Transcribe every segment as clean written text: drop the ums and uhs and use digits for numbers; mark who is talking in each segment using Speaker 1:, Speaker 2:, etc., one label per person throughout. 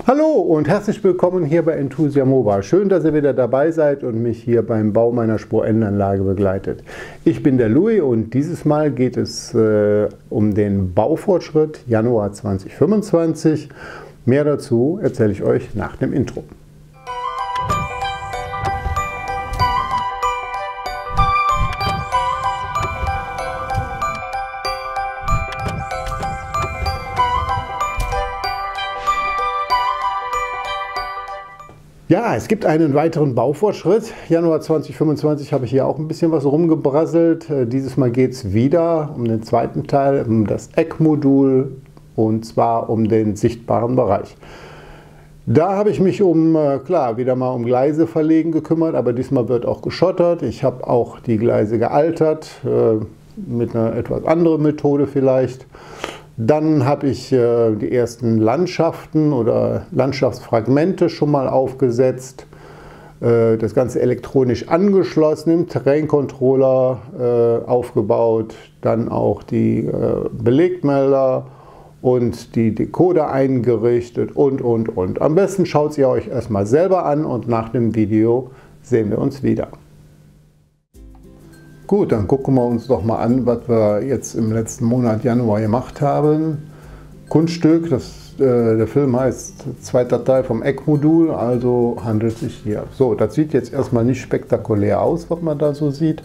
Speaker 1: Hallo und herzlich willkommen hier bei Enthusia Mobile. Schön, dass ihr wieder dabei seid und mich hier beim Bau meiner Spur-N-Anlage begleitet. Ich bin der Louis und dieses Mal geht es um den Baufortschritt Januar 2025. Mehr dazu erzähle ich euch nach dem Intro. Ja, es gibt einen weiteren Baufortschritt. Januar 2025 habe ich hier auch ein bisschen was rumgebrasselt. Dieses Mal geht es wieder um den zweiten Teil, um das Eckmodul und zwar um den sichtbaren Bereich. Da habe ich mich wieder mal um Gleise verlegen gekümmert, aber diesmal wird auch geschottert. Ich habe auch die Gleise gealtert, mit einer etwas anderen Methode vielleicht. Dann habe ich die ersten Landschaften oder Landschaftsfragmente schon mal aufgesetzt. Das Ganze elektronisch angeschlossen, im Terrain-Controller aufgebaut. Dann auch die Belegmelder und die Decoder eingerichtet und. Am besten schaut ihr euch erstmal selber an und nach dem Video sehen wir uns wieder. Gut, dann gucken wir uns doch mal an, was wir jetzt im letzten Monat Januar gemacht haben. Kunststück, der Film heißt zweiter Teil vom Eckmodul, also handelt es sich hier. So, das sieht jetzt erstmal nicht spektakulär aus, was man da so sieht.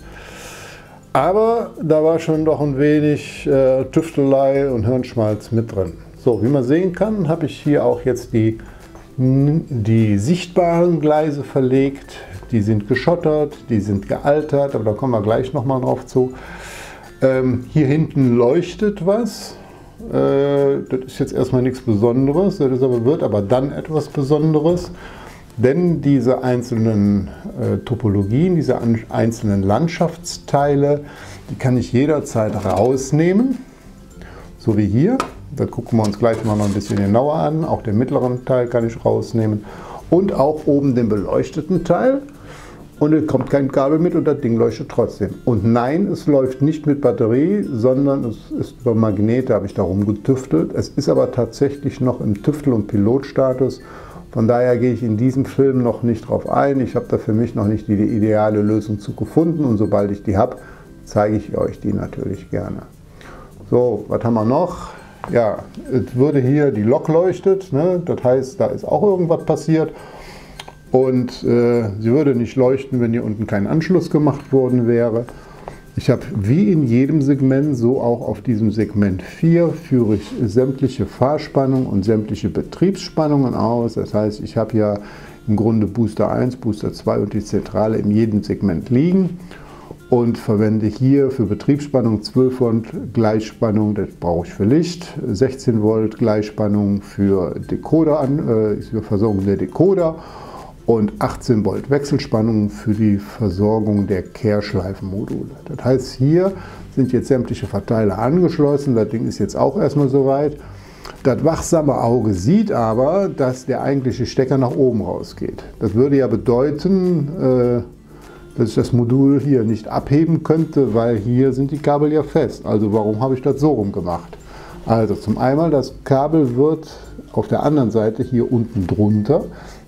Speaker 1: Aber da war schon doch ein wenig Tüftelei und Hirnschmalz mit drin. So, wie man sehen kann, habe ich hier auch jetzt die sichtbaren Gleise verlegt. Die sind geschottert, die sind gealtert, aber da kommen wir gleich nochmal drauf zu. Hier hinten leuchtet was. Das ist jetzt erstmal nichts Besonderes, wird aber dann etwas Besonderes. Denn diese einzelnen Topologien, diese einzelnen Landschaftsteile, die kann ich jederzeit rausnehmen. So wie hier. Das gucken wir uns gleich mal noch ein bisschen genauer an. Auch den mittleren Teil kann ich rausnehmen. Und auch oben den beleuchteten Teil. Und es kommt kein Kabel mit und das Ding leuchtet trotzdem. Und nein, es läuft nicht mit Batterie, sondern es ist über Magnete, habe ich da rumgetüftelt. Es ist aber tatsächlich noch im Tüftel- und Pilotstatus. Von daher gehe ich in diesem Film noch nicht drauf ein. Ich habe da für mich noch nicht die ideale Lösung zu gefunden. Und sobald ich die habe, zeige ich euch die natürlich gerne. So, was haben wir noch? Ja, es würde hier, die Lok leuchtet, ne? Das heißt, da ist auch irgendwas passiert. Und sie würde nicht leuchten, wenn hier unten kein Anschluss gemacht worden wäre. Ich habe wie in jedem Segment, so auch auf diesem Segment 4, führe ich sämtliche Fahrspannungen und sämtliche Betriebsspannungen aus. Das heißt, ich habe ja im Grunde Booster 1, Booster 2 und die Zentrale in jedem Segment liegen. Und verwende hier für Betriebsspannung 12 Volt Gleichspannung, das brauche ich für Licht, 16 Volt Gleichspannung für Decoder, für Versorgung der Decoder und 18 Volt Wechselspannung für die Versorgung der Kehrschleifenmodule. Das heißt, hier sind jetzt sämtliche Verteiler angeschlossen, das Ding ist jetzt auch erstmal soweit. Das wachsame Auge sieht aber, dass der eigentliche Stecker nach oben rausgeht. Das würde ja bedeuten, dass ich das Modul hier nicht abheben könnte, weil hier sind die Kabel ja fest. Also warum habe ich das so rum gemacht? Also zum einen, das Kabel wird auf der anderen Seite hier unten drunter,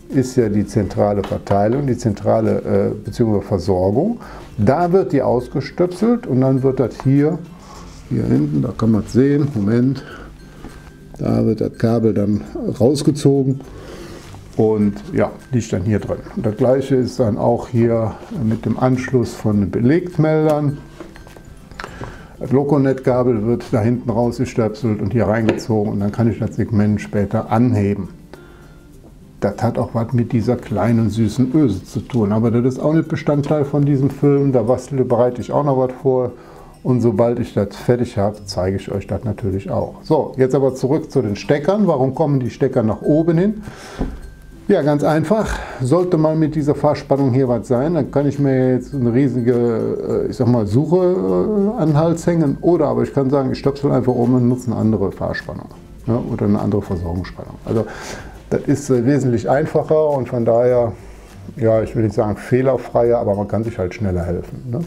Speaker 1: ist ja die zentrale Verteilung, die zentrale bzw. Versorgung. Da wird die ausgestöpselt und dann wird das hier hinten, da kann man es sehen, Moment, da wird das Kabel dann rausgezogen. Und ja, liegt dann hier drin. Und das gleiche ist dann auch hier mit dem Anschluss von den Belegmeldern. Das Loconet-Kabel wird da hinten rausgestöpselt und hier reingezogen und dann kann ich das Segment später anheben. Das hat auch was mit dieser kleinen süßen Öse zu tun, aber das ist auch nicht Bestandteil von diesem Film. Da bereite ich auch noch was vor und sobald ich das fertig habe, zeige ich euch das natürlich auch. So, jetzt aber zurück zu den Steckern. Warum kommen die Stecker nach oben hin? Ja, ganz einfach. Sollte mal mit dieser Fahrspannung hier was sein, dann kann ich mir jetzt eine riesige, Suche an den Hals hängen. Oder aber ich kann sagen, ich stöpsel einfach um und nutze eine andere Fahrspannung, ja, oder eine andere Versorgungsspannung. Also das ist wesentlich einfacher und von daher, ja, ich will nicht sagen fehlerfreier, aber man kann sich halt schneller helfen, ne?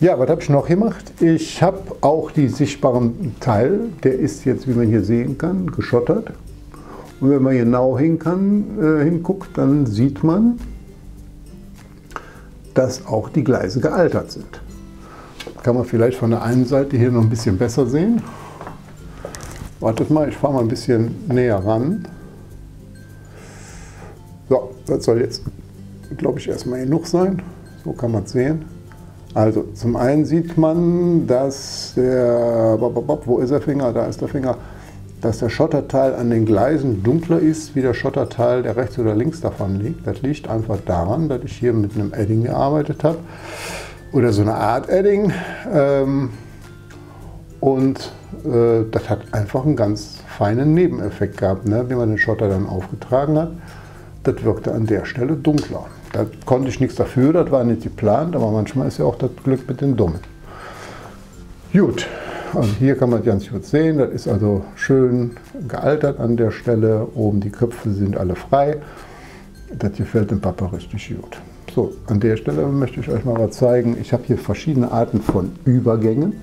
Speaker 1: Ja, was habe ich noch gemacht? Ich habe auch die sichtbaren Teil, der ist jetzt, wie man hier sehen kann, geschottert. Und wenn man genau hinguckt, dann sieht man, dass auch die Gleise gealtert sind. Kann man vielleicht von der einen Seite hier noch ein bisschen besser sehen. Wartet mal, ich fahre mal ein bisschen näher ran. So, das soll jetzt, glaube ich, erstmal genug sein. So kann man es sehen. Also zum einen sieht man, dass der, wo ist der Finger? Da ist der Finger. Dass der Schotterteil an den Gleisen dunkler ist, wie der Schotterteil, der rechts oder links davon liegt. Das liegt einfach daran, dass ich hier mit einem Edding gearbeitet habe. Oder so eine Art Edding. Das hat einfach einen ganz feinen Nebeneffekt gehabt, ne? Wie man den Schotter dann aufgetragen hat. Das wirkte an der Stelle dunkler. Da konnte ich nichts dafür, das war nicht geplant, aber manchmal ist ja auch das Glück mit den Dummen. Gut, also hier kann man ganz gut sehen, das ist also schön gealtert an der Stelle. Oben die Köpfe sind alle frei. Das gefällt dem Papa richtig gut. So, an der Stelle möchte ich euch mal was zeigen. Ich habe hier verschiedene Arten von Übergängen.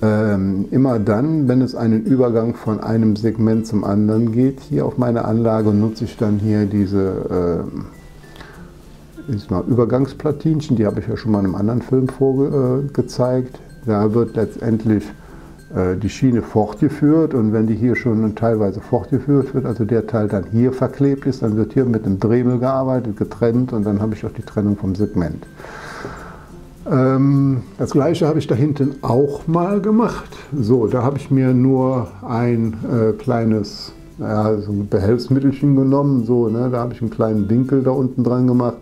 Speaker 1: Immer dann, wenn es einen Übergang von einem Segment zum anderen geht, hier auf meiner Anlage nutze ich dann hier diese Übergangsplatinchen, die habe ich ja schon mal in einem anderen Film gezeigt. Da wird letztendlich die Schiene fortgeführt und wenn die hier schon teilweise fortgeführt wird, also der Teil dann hier verklebt ist, dann wird hier mit einem Dremel gearbeitet, getrennt und dann habe ich auch die Trennung vom Segment. Das gleiche habe ich da hinten auch mal gemacht. So, da habe ich mir nur ein kleines so ein Behelfsmittelchen genommen. So, ne, da habe ich einen kleinen Winkel da unten dran gemacht,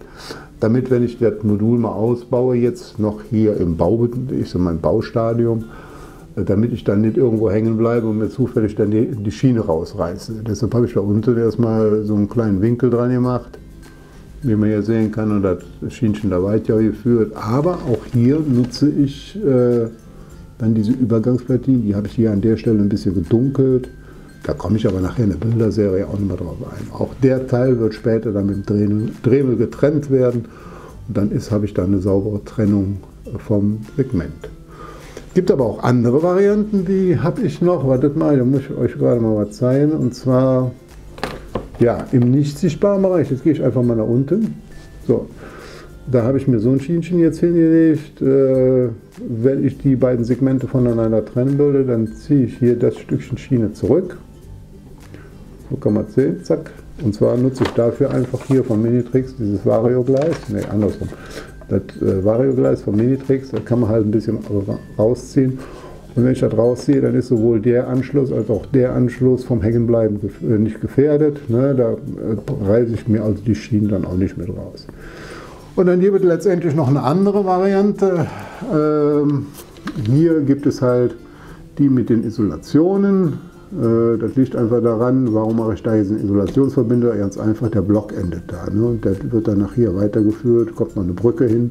Speaker 1: damit, wenn ich das Modul mal ausbaue, jetzt noch hier im mein Baustadium, damit ich dann nicht irgendwo hängen bleibe und mir zufällig dann die Schiene rausreiße. Deshalb habe ich da unten erstmal so einen kleinen Winkel dran gemacht, wie man hier sehen kann, und das Schienchen da weitergeführt. Aber auch hier nutze ich dann diese Übergangsplatine, die habe ich hier an der Stelle ein bisschen gedunkelt. Da komme ich aber nachher in der Bilderserie auch nochmal drauf ein. Auch der Teil wird später dann mit dem Dremel getrennt werden und dann habe ich dann eine saubere Trennung vom Segment. Es gibt aber auch andere Varianten, die habe ich noch. Wartet mal, da muss ich euch gerade mal was zeigen. Und zwar ja, im nicht sichtbaren Bereich. Jetzt gehe ich einfach mal nach unten. So, da habe ich mir so ein Schienchen jetzt hingelegt. Wenn ich die beiden Segmente voneinander trennen würde, dann ziehe ich hier das Stückchen Schiene zurück. So kann man sehen, zack. Und zwar nutze ich dafür einfach hier von Minitrix dieses Variogleis. Ne, andersrum. Das Variogleis von Minitrix, da kann man halt ein bisschen rausziehen. Und wenn ich das rausziehe, dann ist sowohl der Anschluss als auch der Anschluss vom Hängenbleiben nicht gefährdet. Ne? Da reiße ich mir also die Schienen dann auch nicht mit raus. Und dann gibt es letztendlich noch eine andere Variante. Hier gibt es halt die mit den Isolationen. Das liegt einfach daran, warum mache ich da jetzt einen Isolationsverbinder? Ganz einfach, der Block endet da. Ne? Und der wird dann nach hier weitergeführt, kommt noch eine Brücke hin.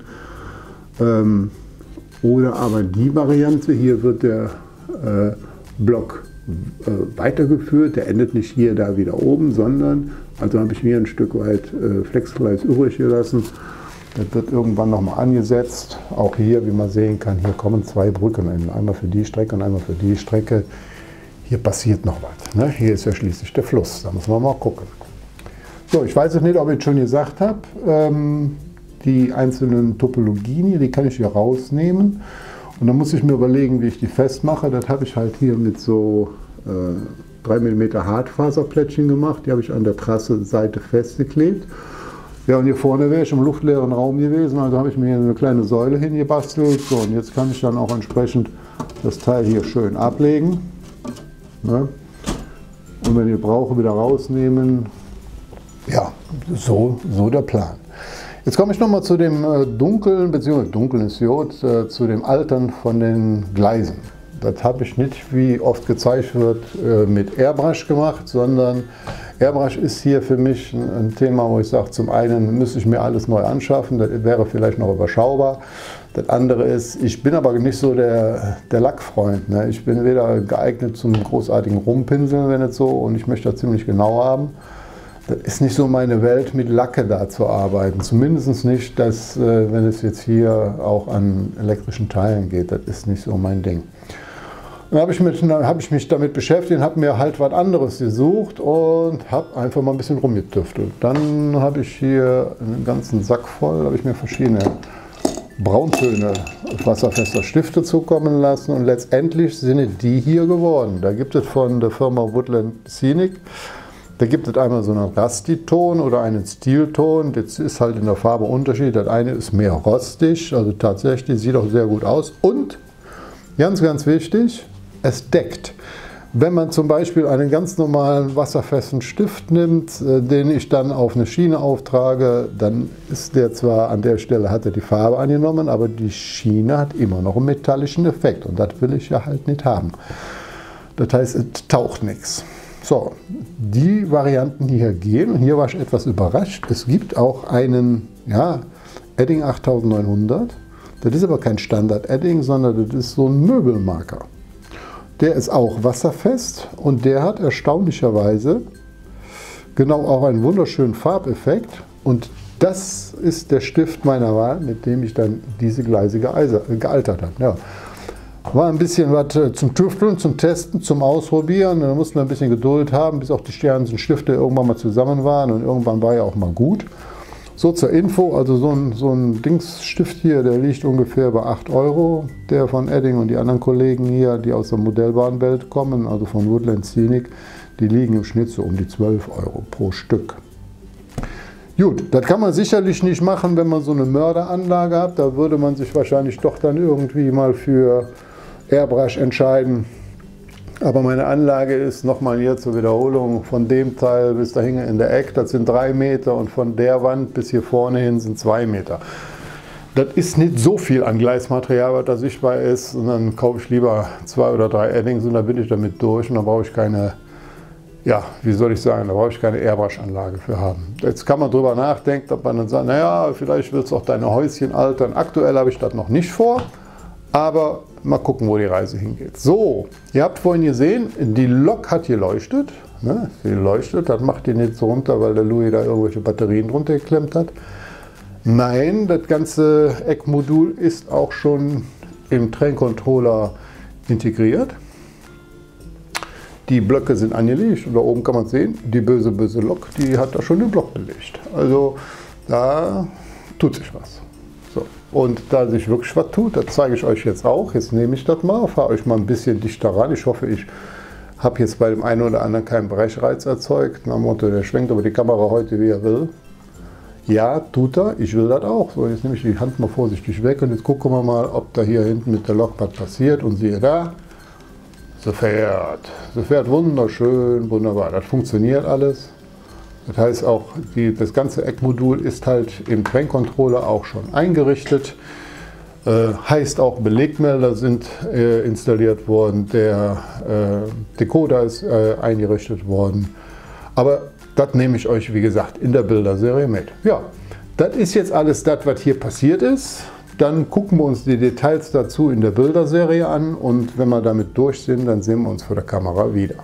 Speaker 1: Oder aber die Variante, hier wird der Block weitergeführt, der endet nicht hier, da wieder oben, sondern, also habe ich mir ein Stück weit Flexgleis übrig gelassen. Das wird irgendwann nochmal angesetzt. Auch hier, wie man sehen kann, hier kommen zwei Brücken hin. Einmal für die Strecke und einmal für die Strecke. Hier passiert noch was. Ne? Hier ist ja schließlich der Fluss, da muss man mal gucken. So, ich weiß jetzt nicht, ob ich es schon gesagt habe. Die einzelnen Topologien hier, die kann ich hier rausnehmen. Und dann muss ich mir überlegen, wie ich die festmache. Das habe ich halt hier mit so 3 mm Hartfaserplättchen gemacht. Die habe ich an der Trasseseite festgeklebt. Ja, und hier vorne wäre ich im luftleeren Raum gewesen, also habe ich mir hier eine kleine Säule hingebastelt. So, und jetzt kann ich dann auch entsprechend das Teil hier schön ablegen. Ne? Und wenn ich brauche, wieder rausnehmen. Ja, so der Plan. Jetzt komme ich nochmal zu dem dunklen, beziehungsweise dunkeln ist Jod, zu dem Altern von den Gleisen. Das habe ich nicht, wie oft gezeigt wird, mit Airbrush gemacht, sondern Airbrush ist hier für mich ein Thema, wo ich sage, zum einen müsste ich mir alles neu anschaffen, das wäre vielleicht noch überschaubar. Das andere ist, ich bin aber nicht so der Lackfreund. Ne? Ich bin weder geeignet zum großartigen Rumpinseln, wenn nicht so, und ich möchte das ziemlich genau haben. Das ist nicht so meine Welt, mit Lacke da zu arbeiten. Zumindest nicht, dass, wenn es jetzt hier auch an elektrischen Teilen geht, das ist nicht so mein Ding. Dann habe ich mich damit beschäftigt und habe mir halt was anderes gesucht und habe einfach mal ein bisschen rumgetüftelt. Dann habe ich hier einen ganzen Sack voll, habe ich mir verschiedene Brauntöne wasserfester Stifte zukommen lassen und letztendlich sind die hier geworden. Da gibt es von der Firma Woodland Scenic, da gibt es einmal so einen Rusty-Ton oder einen Stilton. Das ist halt in der Farbe Unterschied. Das eine ist mehr rostig, also tatsächlich sieht auch sehr gut aus und ganz, ganz wichtig, es deckt. Wenn man zum Beispiel einen ganz normalen wasserfesten Stift nimmt, den ich dann auf eine Schiene auftrage, dann ist der zwar an der Stelle, hat er die Farbe angenommen, aber die Schiene hat immer noch einen metallischen Effekt und das will ich ja halt nicht haben. Das heißt, es taucht nichts. So, die Varianten hier gehen und hier war ich etwas überrascht. Es gibt auch einen Edding 8900. Das ist aber kein Standard-Edding, sondern das ist so ein Möbelmarker. Der ist auch wasserfest und der hat erstaunlicherweise genau auch einen wunderschönen Farbeffekt. Und das ist der Stift meiner Wahl, mit dem ich dann diese Gleise gealtert habe. Ja. War ein bisschen was zum Tüfteln, zum Testen, zum Ausprobieren. Da mussten wir ein bisschen Geduld haben, bis auch die ganzen Stifte irgendwann mal zusammen waren. Und irgendwann war ja auch mal gut. So zur Info, also so ein Dingsstift hier, der liegt ungefähr bei 8 €. Der von Edding und die anderen Kollegen hier, die aus der Modellbahnwelt kommen, also von Woodland Scenic, die liegen im Schnitt so um die 12 € pro Stück. Gut, das kann man sicherlich nicht machen, wenn man so eine Mörderanlage hat. Da würde man sich wahrscheinlich doch dann irgendwie mal für Airbrush entscheiden. Aber meine Anlage ist nochmal hier zur Wiederholung von dem Teil bis dahin in der Ecke, das sind 3 Meter und von der Wand bis hier vorne hin sind 2 Meter. Das ist nicht so viel an Gleismaterial, was da sichtbar ist, und dann kaufe ich lieber 2 oder 3 Eddings und dann bin ich damit durch und dann brauche ich keine, wie soll ich sagen, da brauche ich keine Airbrush-Anlage für haben. Jetzt kann man drüber nachdenken, ob man dann sagt, naja, vielleicht willst du auch deine Häuschen altern. Aktuell habe ich das noch nicht vor. Aber mal gucken, wo die Reise hingeht. So, ihr habt vorhin gesehen, die Lok hat geleuchtet. Ne? Sie leuchtet, das macht die nicht so runter, weil der Louis da irgendwelche Batterien drunter geklemmt hat. Nein, das ganze Eckmodul ist auch schon im Train Controller integriert. Die Blöcke sind angelegt und da oben kann man sehen, die böse, böse Lok, die hat da schon den Block belegt. Also da tut sich was. So. Und da sich wirklich was tut, das zeige ich euch jetzt auch. Jetzt nehme ich das mal, fahre euch mal ein bisschen dichter ran. Ich hoffe, ich habe jetzt bei dem einen oder anderen keinen Brechreiz erzeugt. Nach dem Motto, der schwenkt aber die Kamera heute, wie er will. Ja, tut er. Ich will das auch. So, jetzt nehme ich die Hand mal vorsichtig weg und jetzt gucken wir mal, ob da hier hinten mit der Lok was passiert. Und siehe da, sie fährt. Sie fährt wunderschön, wunderbar. Das funktioniert alles. Das heißt auch, das ganze Eckmodul ist halt im Train Controller auch schon eingerichtet. Heißt auch, Belegmelder sind installiert worden, der Decoder ist eingerichtet worden. Aber das nehme ich euch, wie gesagt, in der Bilderserie mit. Ja, das ist jetzt alles das, was hier passiert ist. Dann gucken wir uns die Details dazu in der Bilderserie an und wenn wir damit durch sind, dann sehen wir uns vor der Kamera wieder.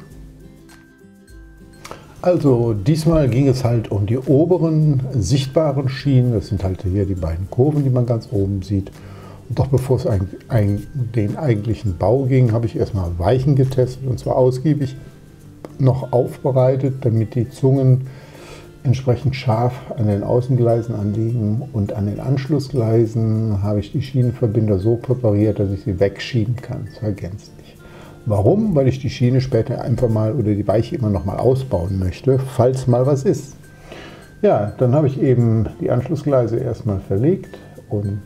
Speaker 1: Also diesmal ging es halt um die oberen sichtbaren Schienen. Das sind halt hier die beiden Kurven, die man ganz oben sieht. Und doch bevor es den eigentlichen Bau ging, habe ich erstmal Weichen getestet und zwar ausgiebig noch aufbereitet, damit die Zungen entsprechend scharf an den Außengleisen anliegen. Und an den Anschlussgleisen habe ich die Schienenverbinder so präpariert, dass ich sie wegschieben kann, zwar gänzlich. Warum? Weil ich die Schiene später einfach mal oder die Weiche immer noch mal ausbauen möchte, falls mal was ist. Ja, dann habe ich eben die Anschlussgleise erstmal verlegt und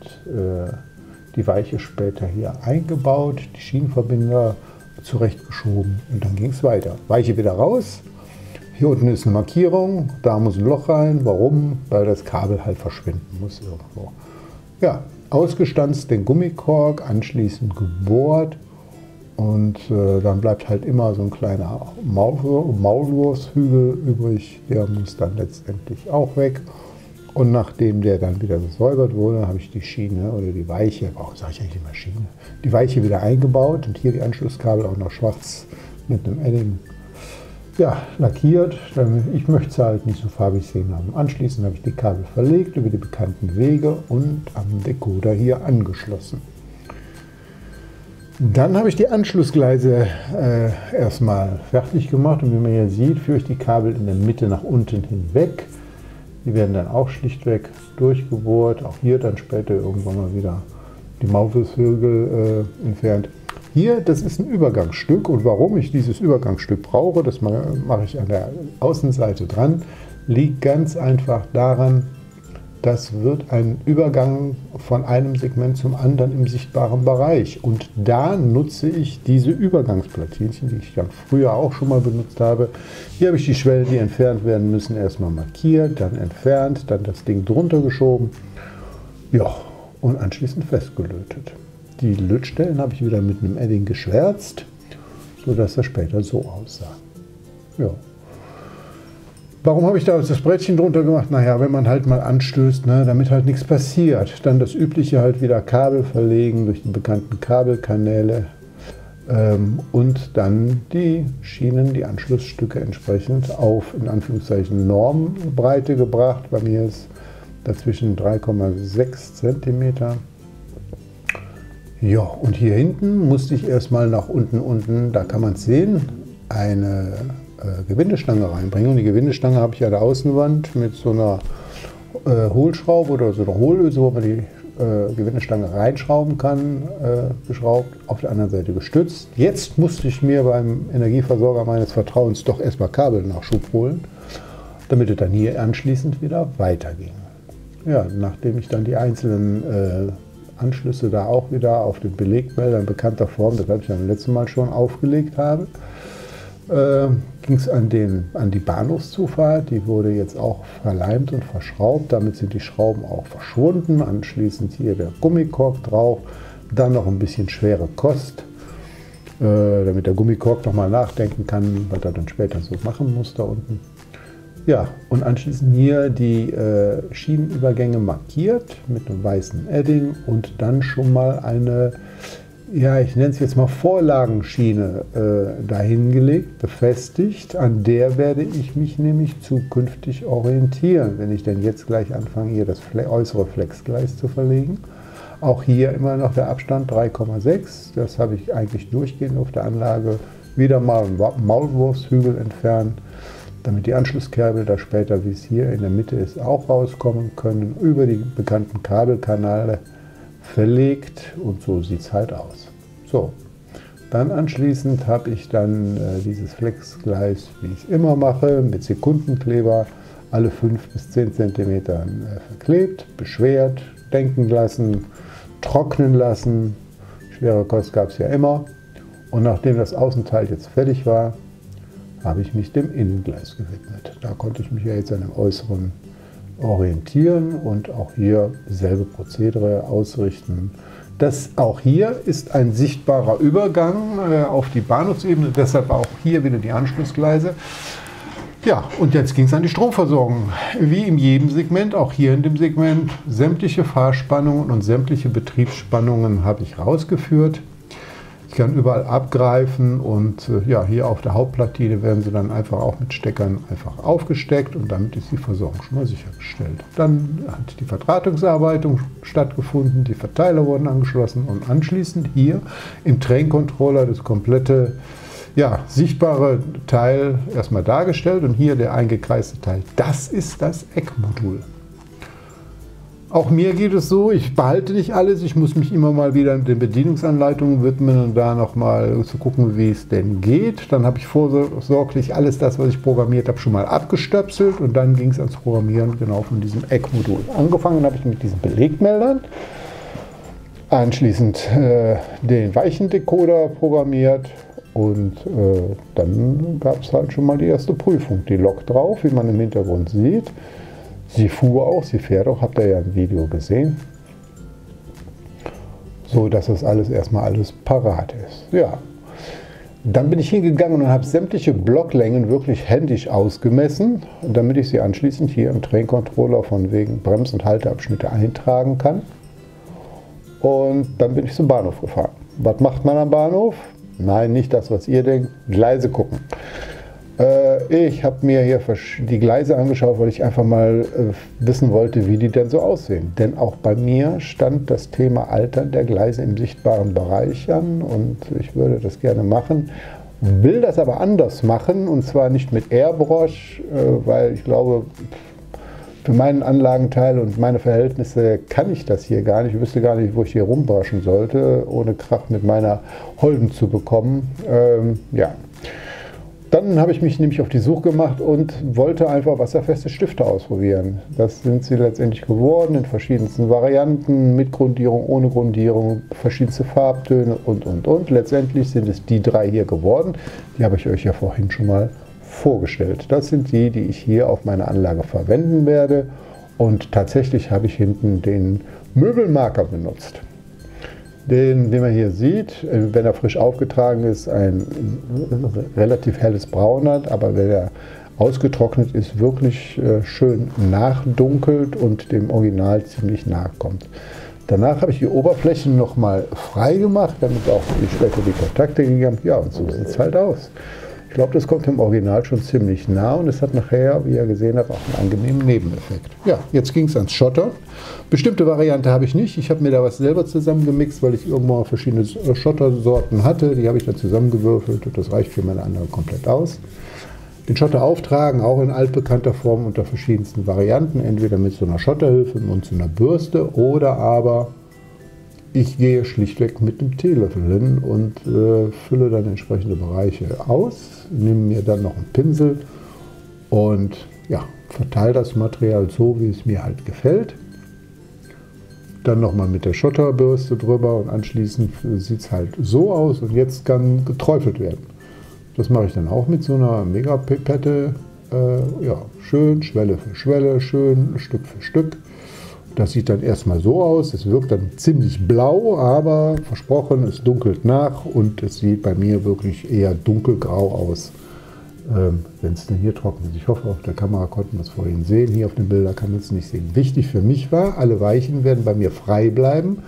Speaker 1: die Weiche später hier eingebaut, die Schienenverbinder zurechtgeschoben und dann ging es weiter. Weiche wieder raus. Hier unten ist eine Markierung, da muss ein Loch rein. Warum? Weil das Kabel halt verschwinden muss irgendwo. Ja, ausgestanzt den Gummikork, anschließend gebohrt. Und dann bleibt halt immer so ein kleiner Maulwurfshügel übrig, der muss dann letztendlich auch weg. Und nachdem der dann wieder gesäubert wurde, habe ich die Schiene oder die Weiche, warum sage ich eigentlich immer Schiene, die Weiche wieder eingebaut und hier die Anschlusskabel auch noch schwarz mit einem Edding lackiert. Ich möchte es halt nicht so farbig sehen haben. Anschließend habe ich die Kabel verlegt über die bekannten Wege und am Decoder hier angeschlossen. Dann habe ich die Anschlussgleise erstmal fertig gemacht und wie man hier sieht, führe ich die Kabel in der Mitte nach unten hinweg. Die werden dann auch schlichtweg durchgebohrt, auch hier dann später irgendwann mal wieder die Maulwurfshügel entfernt. Hier, das ist ein Übergangsstück und warum ich dieses Übergangsstück brauche, das mache ich an der Außenseite dran, liegt ganz einfach daran, das wird ein Übergang von einem Segment zum anderen im sichtbaren Bereich. Und da nutze ich diese Übergangsplatinchen, die ich dann früher auch schon mal benutzt habe. Hier habe ich die Schwellen, die entfernt werden müssen, erstmal markiert, dann entfernt, dann das Ding drunter geschoben. Ja, und anschließend festgelötet. Die Lötstellen habe ich wieder mit einem Edding geschwärzt, sodass das später so aussah. Ja. Warum habe ich da das Brettchen drunter gemacht? Naja, wenn man halt mal anstößt, ne, damit halt nichts passiert. Dann das übliche halt wieder Kabel verlegen durch die bekannten Kabelkanäle und dann die Schienen, die Anschlussstücke entsprechend auf, in Anführungszeichen, Normbreite gebracht. Bei mir ist dazwischen 3,6 cm. Ja, und hier hinten musste ich erstmal nach unten, da kann man es sehen, eine Gewindestange reinbringen. Und die Gewindestange habe ich an der Außenwand mit so einer Hohlschraube oder so einer Hohlöse, wo man die Gewindestange reinschrauben kann, geschraubt, auf der anderen Seite gestützt. Jetzt musste ich mir beim Energieversorger meines Vertrauens doch erstmal Kabelnachschub holen, damit es dann hier anschließend wieder weiterging. Ja, nachdem ich dann die einzelnen Anschlüsse da auch wieder auf den Belegmelder in bekannter Form, das hatte ich ja beim letzten Mal schon aufgelegt habe, ging es an die Bahnhofszufahrt. Die wurde jetzt auch verleimt und verschraubt. Damit sind die Schrauben auch verschwunden. Anschließend hier der Gummikork drauf. Dann noch ein bisschen schwere Kost, damit der Gummikork nochmal nachdenken kann, was er dann später so machen muss da unten. Ja, und anschließend hier die Schienenübergänge markiert mit einem weißen Edding und dann schon mal eine, ja, ich nenne es jetzt mal Vorlagenschiene dahingelegt, befestigt. An der werde ich mich nämlich zukünftig orientieren, wenn ich denn jetzt gleich anfange, hier das äußere Flexgleis zu verlegen. Auch hier immer noch der Abstand 3,6. Das habe ich eigentlich durchgehend auf der Anlage. Wieder mal einen Maulwurfshügel entfernen, damit die Anschlusskabel da später, wie es hier in der Mitte ist, auch rauskommen können, über die bekannten Kabelkanäle verlegt und so sieht es halt aus. So, dann anschließend habe ich dann dieses Flexgleis, wie ich es immer mache, mit Sekundenkleber alle 5 bis 10 cm verklebt, beschwert, denken lassen, trocknen lassen. Schwere Kost gab es ja immer. Und nachdem das Außenteil jetzt fertig war, habe ich mich dem Innengleis gewidmet. Da konnte ich mich ja jetzt an dem Äußeren orientieren und auch hier dasselbe Prozedere ausrichten. Das auch hier ist ein sichtbarer Übergang auf die Bahnhofsebene, deshalb auch hier wieder die Anschlussgleise. Ja, und jetzt ging es an die Stromversorgung. Wie in jedem Segment, auch hier in dem Segment, sämtliche Fahrspannungen und sämtliche Betriebsspannungen habe ich rausgeführt. Ich kann überall abgreifen und ja, hier auf der Hauptplatine werden sie dann einfach auch mit Steckern einfach aufgesteckt und damit ist die Versorgung schon mal sichergestellt. Dann hat die Verdrahtungsarbeitung stattgefunden, die Verteiler wurden angeschlossen und anschließend hier im Train-Controller das komplette, ja, sichtbare Teil erstmal dargestellt und hier der eingekreiste Teil. Das ist das Eckmodul. Auch mir geht es so, ich behalte nicht alles, ich muss mich immer mal wieder den Bedienungsanleitungen widmen und da nochmal zu gucken, wie es denn geht. Dann habe ich vorsorglich alles das, was ich programmiert habe, schon mal abgestöpselt und dann ging es ans Programmieren genau von diesem Eckmodul. Angefangen habe ich mit diesen Belegmeldern, anschließend den Weichendecoder programmiert und dann gab es halt schon mal die erste Prüfung. Die Lok drauf, wie man im Hintergrund sieht. Sie fuhr auch, sie fährt auch, habt ihr ja im Video gesehen. So, dass das erstmal alles parat ist. Ja, dann bin ich hingegangen und habe sämtliche Blocklängen wirklich händisch ausgemessen, damit ich sie anschließend hier im Train-Controller von wegen Brems- und Halteabschnitte eintragen kann. Und dann bin ich zum Bahnhof gefahren. Was macht man am Bahnhof? Nein, nicht das, was ihr denkt. Gleise gucken. Ich habe mir hier die Gleise angeschaut, weil ich einfach mal wissen wollte, wie die denn so aussehen. Denn auch bei mir stand das Thema Altern der Gleise im sichtbaren Bereich an und ich würde das gerne machen. Will das aber anders machen und zwar nicht mit Airbrush, weil ich glaube, für meinen Anlagenteil und meine Verhältnisse kann ich das hier gar nicht. Ich wüsste gar nicht, wo ich hier rumbrushen sollte, ohne Krach mit meiner Holden zu bekommen. Ja. Dann habe ich mich nämlich auf die Suche gemacht und wollte einfach wasserfeste Stifte ausprobieren. Das sind sie letztendlich geworden in verschiedensten Varianten, mit Grundierung, ohne Grundierung, verschiedenste Farbtöne und. Letztendlich sind es die 3 hier geworden. Die habe ich euch ja vorhin schon mal vorgestellt. Das sind die, die ich hier auf meiner Anlage verwenden werde. Und tatsächlich habe ich hinten den Möbelmarker benutzt. Den man hier sieht, wenn er frisch aufgetragen ist, ein relativ helles Braun hat, aber wenn er ausgetrocknet ist, wirklich schön nachdunkelt und dem Original ziemlich nahe kommt. Danach habe ich die Oberflächen nochmal frei gemacht, damit auch später die Kontakte gegeben. Ja, und so sieht es halt aus. Ich glaube, das kommt dem Original schon ziemlich nah und es hat nachher, wie ihr gesehen habt, auch einen angenehmen Nebeneffekt. Ja, jetzt ging es ans Schotter. Bestimmte Variante habe ich nicht. Ich habe mir da was selber zusammengemixt, weil ich irgendwo verschiedene Schottersorten hatte. Die habe ich dann zusammengewürfelt und das reicht für meine Anlage komplett aus. Den Schotter auftragen, auch in altbekannter Form unter verschiedensten Varianten. Entweder mit so einer Schotterhilfe und so einer Bürste oder aber ich gehe schlichtweg mit einem Teelöffel hin und fülle dann entsprechende Bereiche aus, nehme mir dann noch einen Pinsel und ja, verteile das Material so, wie es mir halt gefällt. Dann nochmal mit der Schotterbürste drüber und anschließend sieht es halt so aus und jetzt kann geträufelt werden. Das mache ich dann auch mit so einer Mega-Pipette, ja, schön Schwelle für Schwelle, schön Stück für Stück. Das sieht dann erstmal so aus, es wirkt dann ziemlich blau, aber versprochen, es dunkelt nach und es sieht bei mir wirklich eher dunkelgrau aus, wenn es denn hier trocken ist. Ich hoffe, auf der Kamera konnten wir es vorhin sehen, hier auf den Bildern kann man es nicht sehen. Wichtig für mich war, alle Weichen werden bei mir frei bleiben,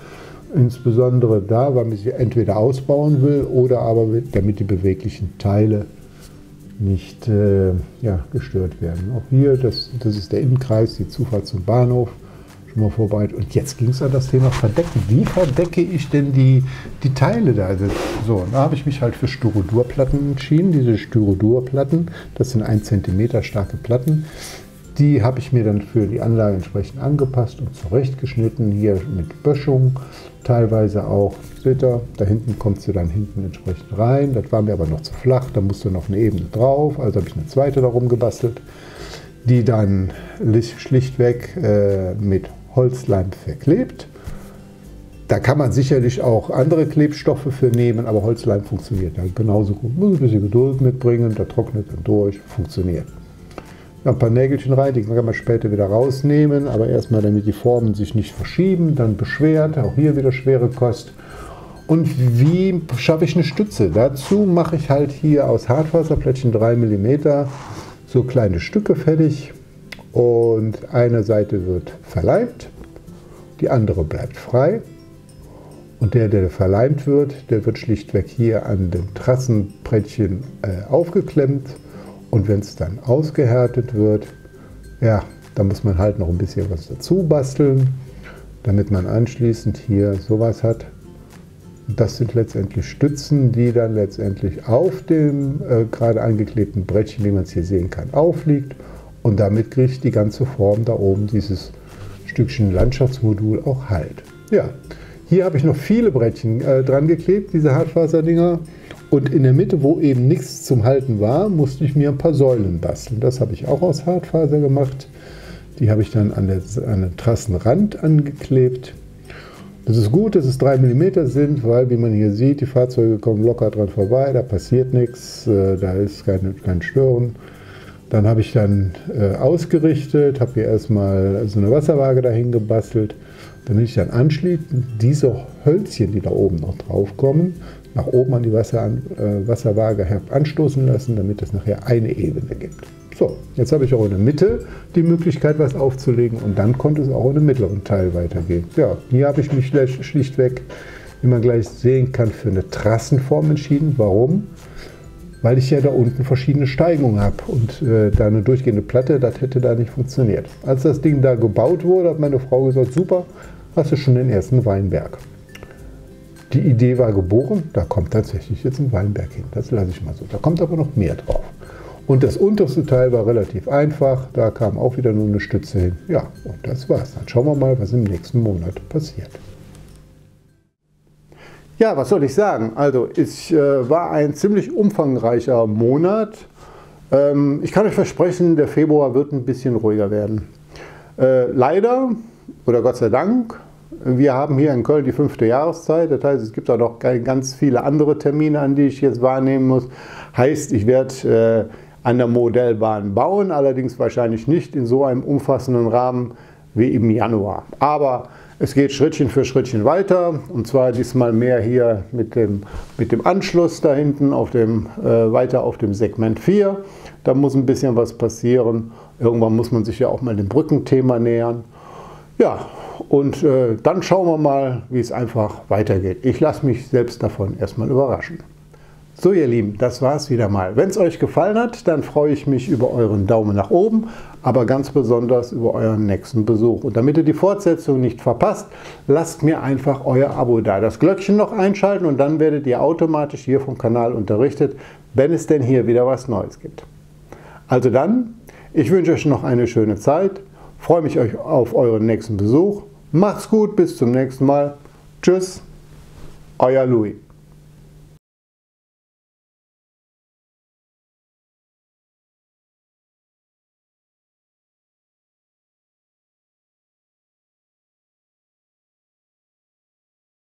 Speaker 1: insbesondere da, weil man sie entweder ausbauen will oder aber damit die beweglichen Teile nicht ja, gestört werden. Auch hier, das ist der Innenkreis, die Zufahrt zum Bahnhof. Mal vorbereitet. Und jetzt ging es an das Thema Verdecken. Wie verdecke ich denn die Teile da? Also, so, da habe ich mich halt für Styrodurplatten entschieden. Diese Styrodurplatten, das sind 1 cm starke Platten. Die habe ich mir dann für die Anlage entsprechend angepasst und zurechtgeschnitten. Hier mit Böschung, teilweise auch Splitter. Da hinten kommt sie dann hinten entsprechend rein. Das war mir aber noch zu flach, da musste noch eine Ebene drauf. Also habe ich eine zweite darum gebastelt, die dann schlichtweg mit Holzleim verklebt. Da kann man sicherlich auch andere Klebstoffe für nehmen, aber Holzleim funktioniert halt genauso gut. Muss ein bisschen Geduld mitbringen, da trocknet dann durch, funktioniert. Ein paar Nägelchen rein, die kann man später wieder rausnehmen, aber erstmal, damit die Formen sich nicht verschieben, dann beschwert, auch hier wieder schwere Kost. Und wie schaffe ich eine Stütze? Dazu mache ich halt hier aus Hartfaserplättchen 3 mm so kleine Stücke fertig. Und eine Seite wird verleimt, die andere bleibt frei. Und der verleimt wird, der wird schlichtweg hier an dem Trassenbrettchen aufgeklemmt. Und wenn es dann ausgehärtet wird, ja, da muss man halt noch ein bisschen was dazu basteln, damit man anschließend hier sowas hat. Und das sind letztendlich Stützen, die dann letztendlich auf dem gerade angeklebten Brettchen, wie man es hier sehen kann, aufliegt. Und damit kriegt die ganze Form da oben, dieses Stückchen Landschaftsmodul, auch Halt. Ja, hier habe ich noch viele Brettchen dran geklebt, diese Hartfaserdinger. Und in der Mitte, wo eben nichts zum Halten war, musste ich mir ein paar Säulen basteln. Das habe ich auch aus Hartfaser gemacht. Die habe ich dann an den Trassenrand angeklebt. Das ist gut, dass es 3 mm sind, weil, wie man hier sieht, die Fahrzeuge kommen locker dran vorbei, da passiert nichts, da ist kein Stören. Dann habe ich dann ausgerichtet, habe hier erstmal so eine Wasserwaage dahin gebastelt, damit ich dann anschließend diese Hölzchen, die da oben noch drauf kommen, nach oben an die Wasserwaage anstoßen lassen, damit es nachher eine Ebene gibt. So, jetzt habe ich auch in der Mitte die Möglichkeit, was aufzulegen und dann konnte es auch in dem mittleren Teil weitergehen. Ja, hier habe ich mich schlichtweg, wie man gleich sehen kann, für eine Trassenform entschieden. Warum? weil ich ja da unten verschiedene Steigungen habe und da eine durchgehende Platte, das hätte da nicht funktioniert. Als das Ding da gebaut wurde, hat meine Frau gesagt, super, hast du schon den ersten Weinberg. Die Idee war geboren, da kommt tatsächlich jetzt ein Weinberg hin, das lasse ich mal so. Da kommt aber noch mehr drauf. Und das unterste Teil war relativ einfach, da kam auch wieder nur eine Stütze hin. Ja, und das war's. Dann schauen wir mal, was im nächsten Monat passiert. Ja, was soll ich sagen? Also, es war ein ziemlich umfangreicher Monat. Ich kann euch versprechen, der Februar wird ein bisschen ruhiger werden. Leider, oder Gott sei Dank, wir haben hier in Köln die 5. Jahreszeit. Das heißt, es gibt auch noch ganz viele andere Termine, an die ich jetzt wahrnehmen muss. Heißt, ich werde an der Modellbahn bauen, allerdings wahrscheinlich nicht in so einem umfassenden Rahmen wie im Januar. Aber es geht Schrittchen für Schrittchen weiter, und zwar diesmal mehr hier mit dem Anschluss da hinten weiter auf dem Segment 4. Da muss ein bisschen was passieren. Irgendwann muss man sich ja auch mal dem Brückenthema nähern. Ja, und dann schauen wir mal, wie es einfach weitergeht. Ich lasse mich selbst davon erstmal überraschen. So ihr Lieben, das war es wieder mal. Wenn es euch gefallen hat, dann freue ich mich über euren Daumen nach oben, aber ganz besonders über euren nächsten Besuch. Und damit ihr die Fortsetzung nicht verpasst, lasst mir einfach euer Abo da. Das Glöckchen noch einschalten und dann werdet ihr automatisch hier vom Kanal unterrichtet, wenn es denn hier wieder was Neues gibt. Also dann, ich wünsche euch noch eine schöne Zeit, freue mich auf euren nächsten Besuch. Macht's gut, bis zum nächsten Mal. Tschüss, euer Louis.